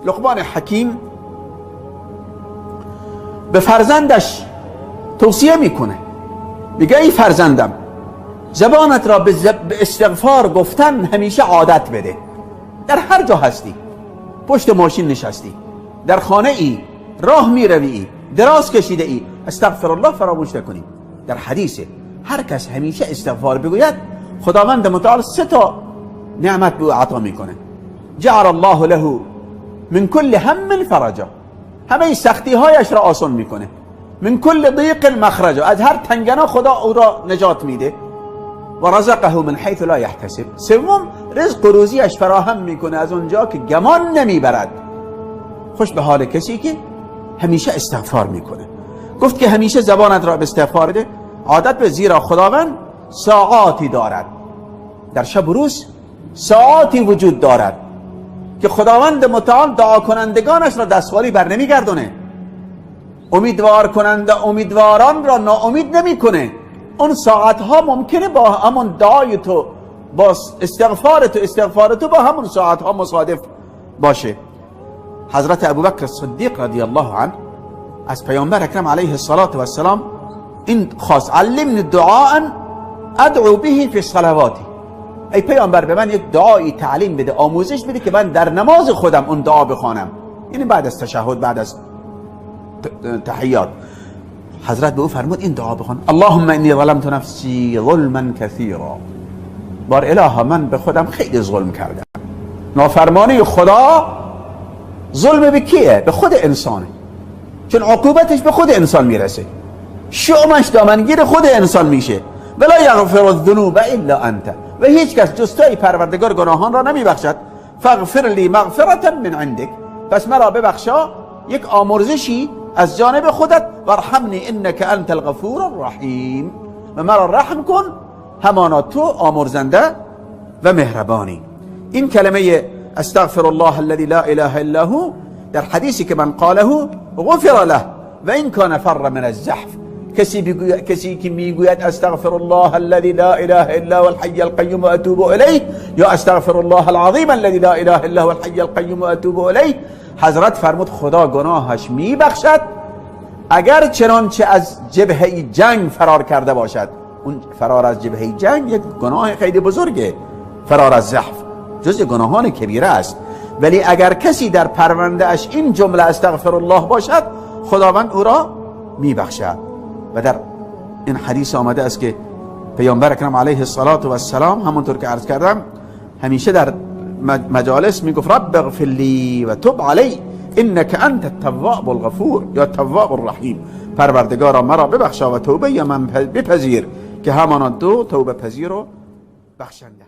لقمان حکیم به فرزندش توصیه میکنه، میگه ای فرزندم زبانت را به استغفار گفتن همیشه عادت بده. در هر جا هستی، پشت ماشین نشستی، در خانه ای، راه میروی، دراز کشیده ای، استغفر الله فراموش نکنی. در حدیثه هر کس همیشه استغفار بگوید خداوند متعال 3 نعمت به عطا میکنه. جعل الله له من کل هم فرجا، همه سختی هایش را آسان میکنه. من کل ضیق مخرجا، از هر تنگنا خدا او را نجات میده. و رزقه من حیث لا یحتسب، سوم رزق و روزیش فراهم میکنه از اونجا که گمان نمیبرد. خوش به حال کسی که همیشه استغفار میکنه. گفت که همیشه زبانت را به استغفار ده عادت به، زیرا خداوند ساعاتی دارد، در شب و روز ساعاتی وجود دارد که خداوند متعال دعا کنندگانش را دستخالی بر نمیگردونه. امیدواران را ناامید نمیکنه. اون ساعتها ممکنه با همون دعای تو، با استغفار تو با همون ساعتها مصادف باشه. حضرت ابوبکر صدیق رضی الله عنه از پیامبر اکرم علیه الصلاة و السلام این خواست: علمنی دعاء ادعو به فی الصلوات. ای پیامبر به من یک دعایی تعلیم بده، آموزش بده که من در نماز خودم اون دعا بخوانم، یعنی بعد از تشهد، بعد از تحیات. حضرت به او فرمود این دعا بخوان: اللهم انی ظلمت نفسی ظلما کثیرا. بار الها من به خودم خیلی ظلم کردم. نافرمانی خدا ظلم به کیه؟ به خود انسانه، چون عقوبتش به خود انسان میرسه، شؤمش دامنگیر خود انسان میشه. ولا یغفر الذنوب الا انت، و هیچ کس جز توی پروردگار گناهان را نمیبخشد. فاغفر لی مغفرة من عندک، پس مرا ببخشا یک آمرزشی از جانب خودت. وارحمنی انک انت الغفور الرحیم، و مرا رحم کن، همانا تو آمرزنده و مهربانی. این کلمه استغفر الله الذي لا اله الا هو در حدیثی که من قاله غفر له و این کان فر من الزحف. کسی که میگوید استغفر الله الذي لا اله الا هو الحي القيوم واتوب الیه، یا استغفر الله العظیم الذي لا اله الا هو الحي القيوم واتوب الیه، حضرت فرمود خدا گناهش میبخشد اگر چنانچه از جبهه جنگ فرار کرده باشد. اون فرار از جبهه جنگ یک گناه خیلی بزرگه، فرار از زحف جز گناهان کبیره است. ولی اگر کسی در پرونده اش این جمله استغفر الله باشد، خداوند او را میبخشد. و در این حدیث آمده است که پیامبر اکرم علیه الصلاة و السلام همونطور که عرض کردم همیشه در مجالس میگفت رب اغفر لی و تب علی انک انت التواب الغفور یا التواب الرحیم. پروردگارا مرا ببخشا و توبه من بپذیر که همان تو توبه پذیر و بخشنده.